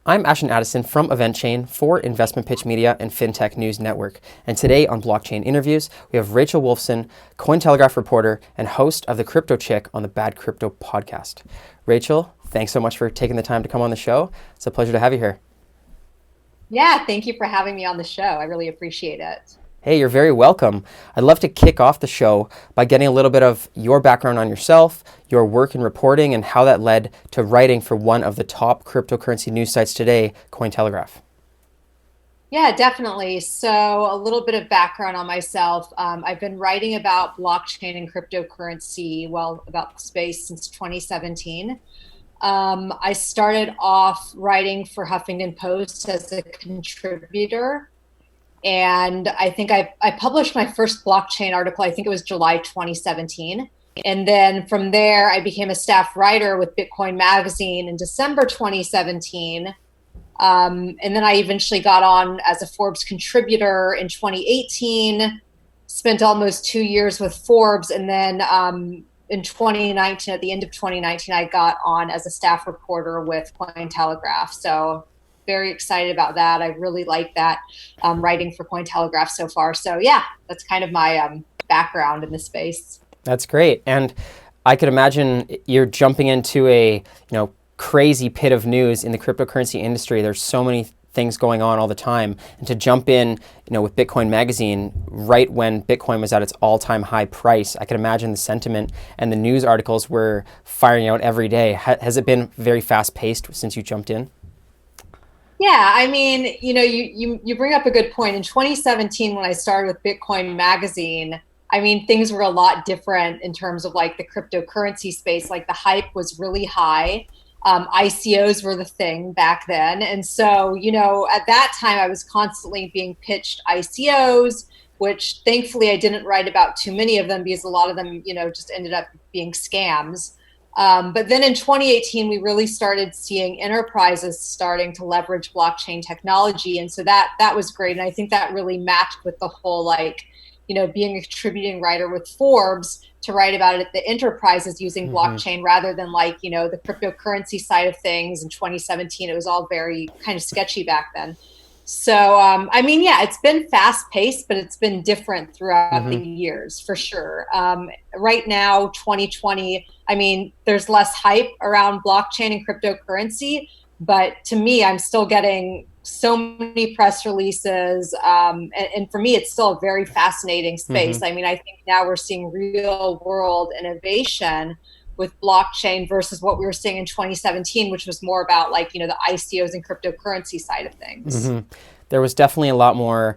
I'm Ashton Addison from EventChain for Investmentpitch Media and FinTech News Network. And today on Blockchain Interviews, we have Rachel Wolfson, Cointelegraph reporter and host of the Crypto Chick on the Bad Crypto podcast. Rachel, thanks so much for taking the time to come on the show. It's a pleasure to have you here. Yeah, thank you for having me on the show. I really appreciate it. Hey, you're very welcome. I'd love to kick off the show by getting a little bit of your background on yourself, your work in reporting, and how that led to writing for one of the top cryptocurrency news sites today, Cointelegraph. Yeah, definitely. So, a little bit of background on myself. I've been writing about blockchain and cryptocurrency, well, about the space since 2017. I started off writing for Huffington Post as a contributor. And I think I published my first blockchain article, I think it was July 2017. And then from there, I became a staff writer with Bitcoin Magazine in December 2017. And then I eventually got on as a Forbes contributor in 2018, spent almost 2 years with Forbes. And then in 2019, at the end of 2019, I got on as a staff reporter with Cointelegraph. So very excited about that. I really like that writing for Cointelegraph so far. So yeah, that's kind of my background in the space. That's great. And I could imagine you're jumping into a, crazy pit of news in the cryptocurrency industry. There's so many things going on all the time. And to jump in, with Bitcoin Magazine right when Bitcoin was at its all-time high price, I can imagine the sentiment and the news articles were firing out every day. Has it been very fast-paced since you jumped in? Yeah, I mean, you bring up a good point. In 2017, when I started with Bitcoin Magazine, I mean, things were a lot different in terms of like the cryptocurrency space. Like the hype was really high. ICOs were the thing back then. And so, at that time, I was constantly being pitched ICOs, which thankfully I didn't write about too many of them because a lot of them, just ended up being scams. But then in 2018, we really started seeing enterprises starting to leverage blockchain technology. And so that was great. And I think that really matched with the whole, being a contributing writer with Forbes to write about it, the enterprises using blockchain rather than the cryptocurrency side of things. In 2017, it was all very kind of sketchy back then. So, yeah, it's been fast paced, but it's been different throughout the years for sure. Right now, 2020, there's less hype around blockchain and cryptocurrency, but to me, I'm still getting so many press releases. And for me, it's still a very fascinating space. I think now we're seeing real world innovation with blockchain versus what we were seeing in 2017, which was more about the ICOs and cryptocurrency side of things. There was definitely a lot more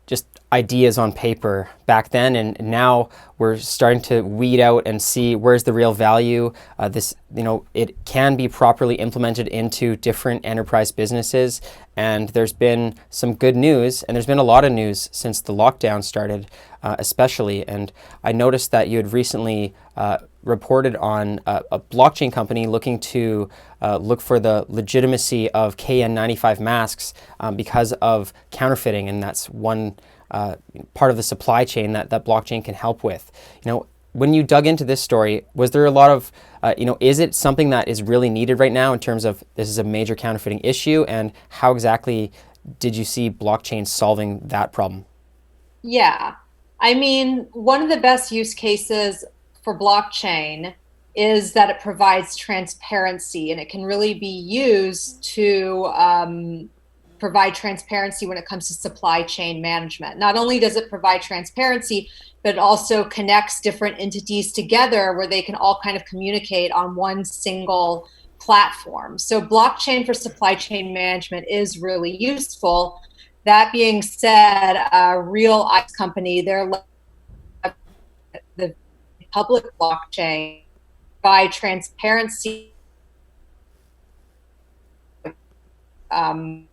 just ideas on paper back then, and now we're starting to weed out and see where's the real value. It can be properly implemented into different enterprise businesses, and there's been some good news, and there's been a lot of news since the lockdown started, especially. And I noticed that you had recently reported on a blockchain company looking to look for the legitimacy of KN95 masks because of counterfeiting, and that's one part of the supply chain that blockchain can help with. When you dug into this story, was there a lot of, is it something that is really needed right now in terms of this is a major counterfeiting issue, and how exactly did you see blockchain solving that problem? Yeah. One of the best use cases for blockchain is that it provides transparency, and it can really be used to provide transparency when it comes to supply chain management. Not only does it provide transparency, but it also connects different entities together where they can all kind of communicate on one single platform. So blockchain for supply chain management is really useful. That being said, a real ice company, they're the public blockchain by transparency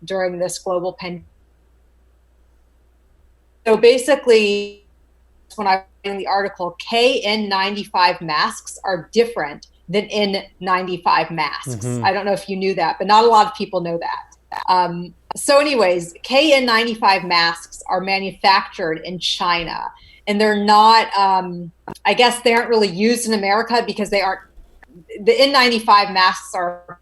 during this global pandemic. So basically, when I was in the article, KN95 masks are different than N95 masks. I don't know if you knew that, but not a lot of people know that. So anyways, KN95 masks are manufactured in China, and they're not, I guess they aren't really used in America because they aren't, the N95 masks are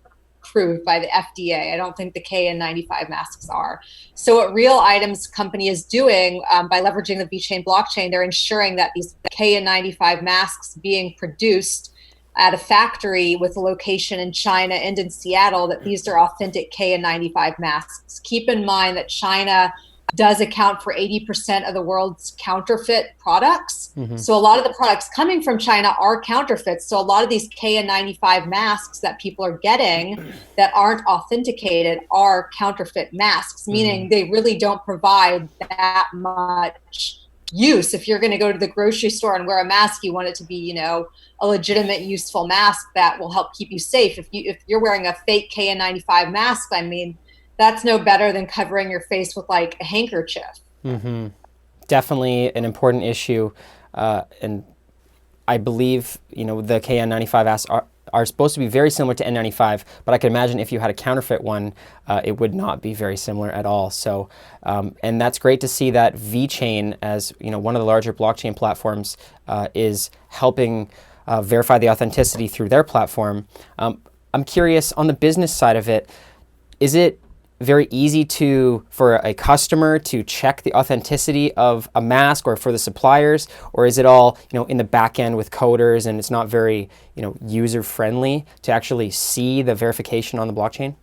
approved by the FDA. I don't think the KN95 masks are. So what Real Items company is doing by leveraging the VeChain blockchain, they're ensuring that these KN95 masks being produced at a factory with a location in China and in Seattle, that these are authentic KN95 masks. Keep in mind that China does account for 80% of the world's counterfeit products. Mm-hmm. So a lot of the products coming from China are counterfeits. So a lot of these KN95 masks that people are getting that aren't authenticated are counterfeit masks, meaning they really don't provide that much use. If you're going to go to the grocery store and wear a mask, you want it to be, you know, a legitimate, useful mask that will help keep you safe. If you're wearing a fake KN95 mask, I mean, that's no better than covering your face with like a handkerchief. Mm-hmm. Definitely an important issue. And I believe, you know, the KN95 masks are supposed to be very similar to N95, but I can imagine if you had a counterfeit one, it would not be very similar at all. So, and that's great to see that VeChain, as you know, one of the larger blockchain platforms, is helping verify the authenticity through their platform. I'm curious, on the business side of it, is it very easy for a customer to check the authenticity of a mask, or for the suppliers, or is it all, you know, in the back end with coders and it's not very, you know, user friendly to actually see the verification on the blockchain?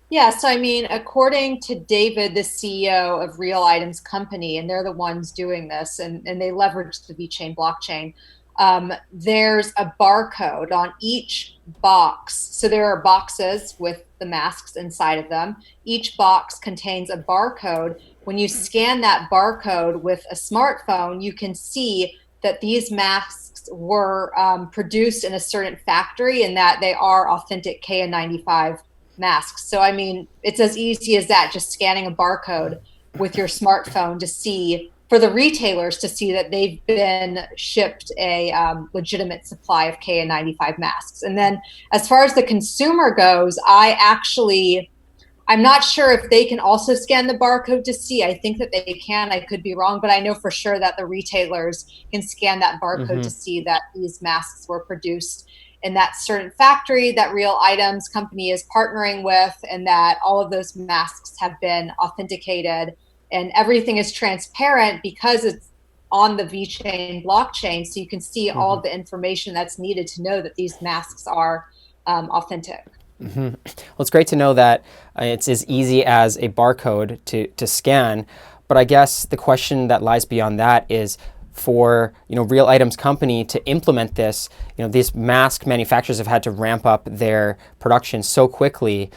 Yeah, so I mean, according to David, the CEO of Real Items Company, and they're the ones doing this, and they leverage the VeChain blockchain, there's a barcode on each box. So there are boxes with the masks inside of them. Each box contains a barcode. When you scan that barcode with a smartphone, you can see that these masks were produced in a certain factory and that they are authentic KN95 masks. So, I mean, it's as easy as that, just scanning a barcode with your smartphone to see, for the retailers to see that they've been shipped a legitimate supply of KN95 masks. And then as far as the consumer goes, I'm not sure if they can also scan the barcode to see. I think that they can. I could be wrong, but I know for sure that the retailers can scan that barcode to see that these masks were produced in that certain factory that Real Items Company is partnering with, and that all of those masks have been authenticated. And everything is transparent because it's on the VeChain blockchain, so you can see all of the information that's needed to know that these masks are authentic. Well, it's great to know that it's as easy as a barcode to scan, but I guess the question that lies beyond that is, for, you know, Real Items Company to implement this, you know, these mask manufacturers have had to ramp up their production so quickly,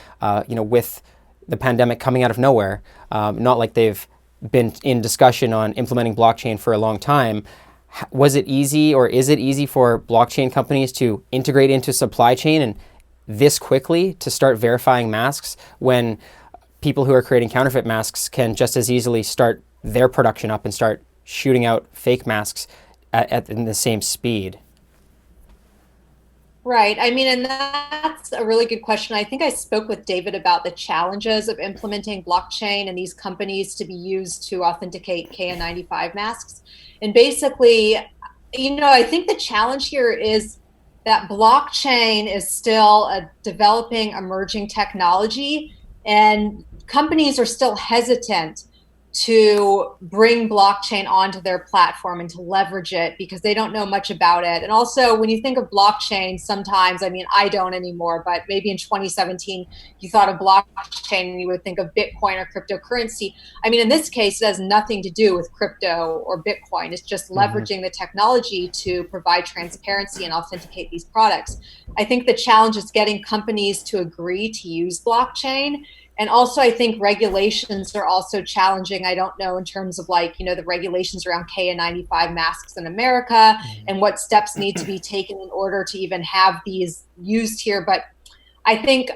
you know, with the pandemic coming out of nowhere. Not like they've been in discussion on implementing blockchain for a long time. Was it easy, or is it easy for blockchain companies to integrate into supply chain and this quickly to start verifying masks, when people who are creating counterfeit masks can just as easily start their production up and start shooting out fake masks in the same speed? Right. I mean, and that's a really good question. I think I spoke with David about the challenges of implementing blockchain and these companies to be used to authenticate KN95 masks. And basically, you know, I think the challenge here is that blockchain is still a developing, emerging technology, and companies are still hesitant to bring blockchain onto their platform and to leverage it because they don't know much about it. And also, when you think of blockchain, sometimes, I mean, I don't anymore, but maybe in 2017, you thought of blockchain and you would think of Bitcoin or cryptocurrency. I mean, in this case, it has nothing to do with crypto or Bitcoin. It's just leveraging the technology to provide transparency and authenticate these products. I think the challenge is getting companies to agree to use blockchain. And also, I think regulations are also challenging. I don't know in terms of, like, you know, the regulations around KN95 masks in America and what steps need to be taken in order to even have these used here. But I think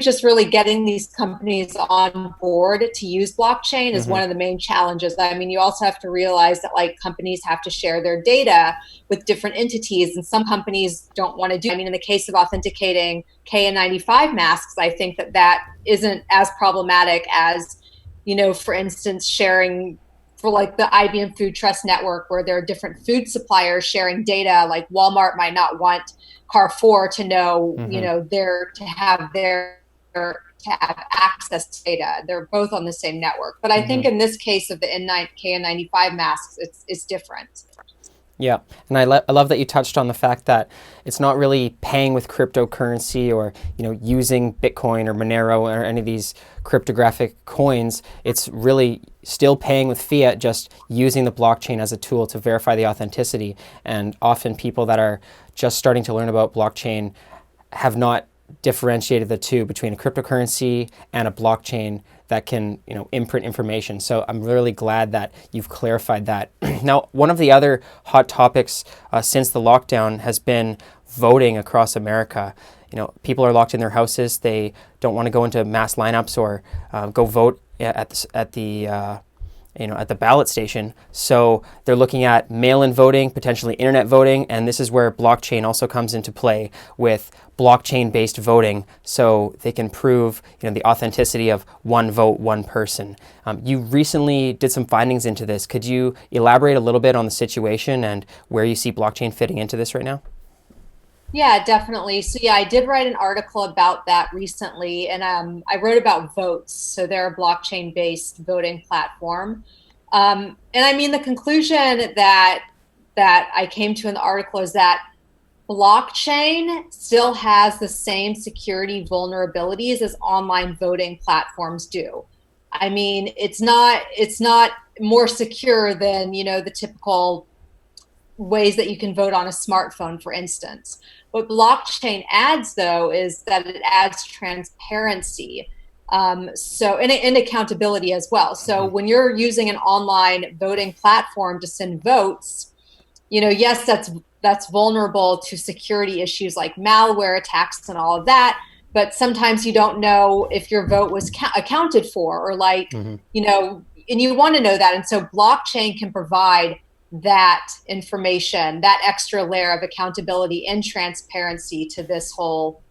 just really getting these companies on board to use blockchain is one of the main challenges. I mean, you also have to realize that, like, companies have to share their data with different entities, and some companies don't want to do. I mean, in the case of authenticating KN95 masks, I think that isn't as problematic as, you know, for instance, sharing for like the IBM Food Trust Network, where there are different food suppliers sharing data. Like Walmart might not want Carrefour to know, to have access to data. They're both on the same network. But I think in this case of the KN95 masks, it's different. Yeah, and I love that you touched on the fact that it's not really paying with cryptocurrency or using Bitcoin or Monero or any of these cryptographic coins. It's really still paying with fiat, just using the blockchain as a tool to verify the authenticity. And often people that are just starting to learn about blockchain have not differentiated the two between a cryptocurrency and a blockchain that can imprint information. So I'm really glad that you've clarified that. Now, one of the other hot topics since the lockdown has been voting across America. People are locked in their houses. They don't want to go into mass lineups or go vote at the ballot station. So they're looking at mail-in voting, potentially internet voting, and this is where blockchain also comes into play with blockchain-based voting, so they can prove the authenticity of one vote, one person. You recently did some findings into this. Could you elaborate a little bit on the situation and where you see blockchain fitting into this right now? Yeah, definitely. So yeah, I did write an article about that recently, and I wrote about Votes. So they're a blockchain-based voting platform. And I mean, the conclusion that I came to in the article is that blockchain still has the same security vulnerabilities as online voting platforms do. I mean, it's not more secure than the typical ways that you can vote on a smartphone, for instance. What blockchain adds, though, is that it adds transparency, and accountability as well. So when you're using an online voting platform to send votes, yes, that's vulnerable to security issues like malware attacks and all of that. But sometimes you don't know if your vote was accounted for, or and you want to know that. And so blockchain can provide that information, that extra layer of accountability and transparency to this whole,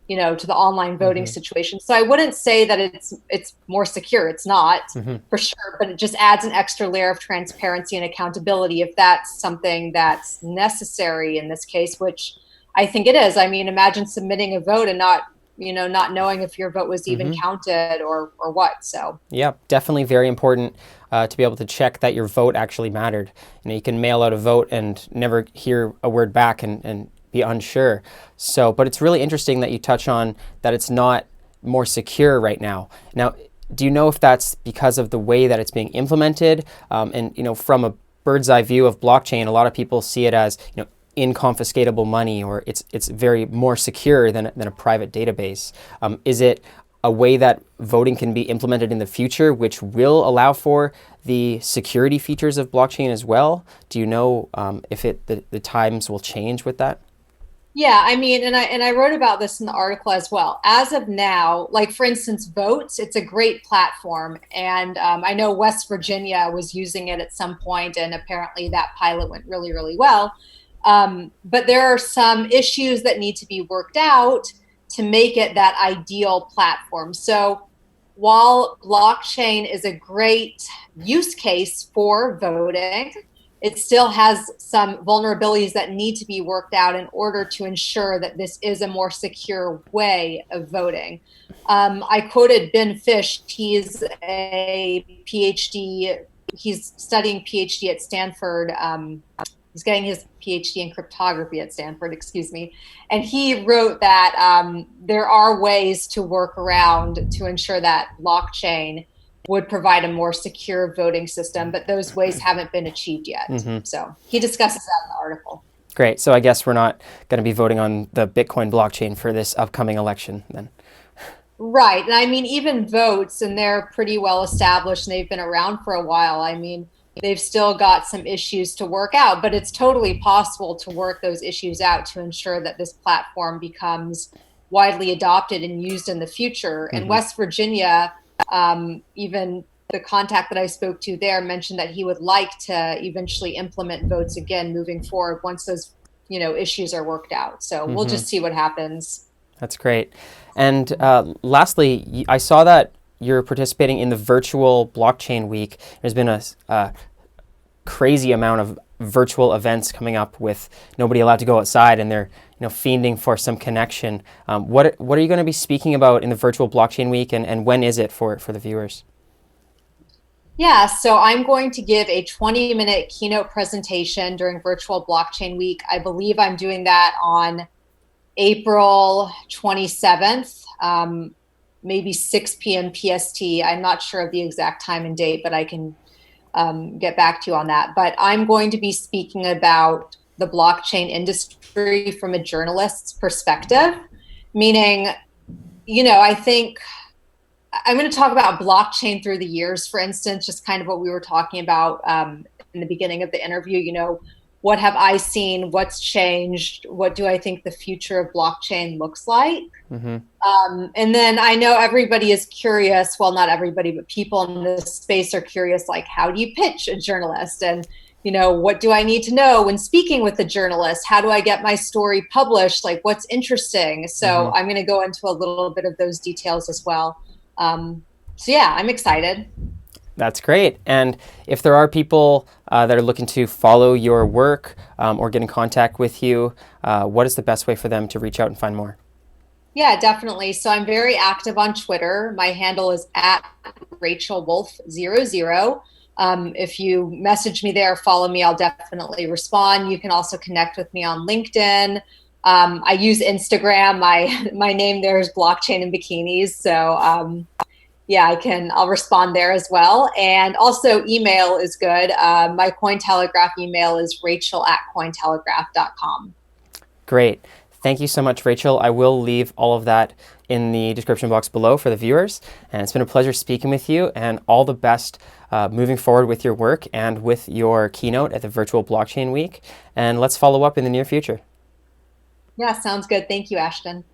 to the online voting situation. So I wouldn't say that it's more secure. It's not for sure, but it just adds an extra layer of transparency and accountability if that's something that's necessary in this case, which I think it is. I mean, imagine submitting a vote and not knowing if your vote was even counted or what. So yeah, definitely very important to be able to check that your vote actually mattered. You can mail out a vote and never hear a word back and be unsure. So, but it's really interesting that you touch on that it's not more secure right now. Now, do you know if that's because of the way that it's being implemented? And from a bird's eye view of blockchain, a lot of people see it as inconfiscatable money, or it's very more secure than a private database. Is it a way that voting can be implemented in the future, which will allow for the security features of blockchain as well? Do you know if the times will change with that? Yeah, I mean, and I wrote about this in the article as well. As of now, like for instance, Votes, it's a great platform, and I know West Virginia was using it at some point, and apparently that pilot went really, really well. But there are some issues that need to be worked out to make it that ideal platform. So while blockchain is a great use case for voting, it still has some vulnerabilities that need to be worked out in order to ensure that this is a more secure way of voting. I quoted Ben Fish. He's a PhD. He's studying PhD at Stanford. He's getting his PhD in cryptography at Stanford, excuse me. And he wrote that there are ways to work around to ensure that blockchain would provide a more secure voting system, but those ways haven't been achieved yet. So he discusses that in the article. Great. So I guess we're not going to be voting on the Bitcoin blockchain for this upcoming election then. Right. And I mean, even Votes, and they're pretty well established and they've been around for a while. I mean, they've still got some issues to work out, but it's totally possible to work those issues out to ensure that this platform becomes widely adopted and used in the future. And West Virginia, even the contact that I spoke to there mentioned that he would like to eventually implement Votes again moving forward once those issues are worked out. So we'll just see what happens. That's great. And lastly, I saw that you're participating in the virtual blockchain week. There's been a crazy amount of virtual events coming up with nobody allowed to go outside, and they're fiending for some connection. What are you going to be speaking about in the virtual blockchain week, and when is it for the viewers? Yeah, so I'm going to give a 20-minute keynote presentation during Virtual Blockchain Week. I believe I'm doing that on April 27th, maybe 6 p.m. PST. I'm not sure of the exact time and date, but I can get back to you on that. But I'm going to be speaking about the blockchain industry from a journalist's perspective, meaning, I think I'm going to talk about blockchain through the years, for instance, just kind of what we were talking about in the beginning of the interview. What have I seen? What's changed? What do I think the future of blockchain looks like? Mm-hmm. And then I know everybody is curious. Well, not everybody, but people in this space are curious, like, how do you pitch a journalist? And, what do I need to know when speaking with a journalist? How do I get my story published? Like, what's interesting? So Mm-hmm. I'm going to go into a little bit of those details as well. So yeah, I'm excited. That's great. And if there are people that are looking to follow your work or get in contact with you, what is the best way for them to reach out and find more? Yeah, definitely. So I'm very active on Twitter. My handle is at Rachel Wolf00. If you message me there, follow me, I'll definitely respond. You can also connect with me on LinkedIn. I use Instagram. My name there is Blockchain and Bikinis. So yeah, I'll respond there as well. And also email is good. My Cointelegraph email is rachel@cointelegraph.com. Great. Thank you so much, Rachel. I will leave all of that in the description box below for the viewers. And it's been a pleasure speaking with you, and all the best moving forward with your work and with your keynote at the Virtual Blockchain Week. And let's follow up in the near future. Yeah, sounds good. Thank you, Ashton.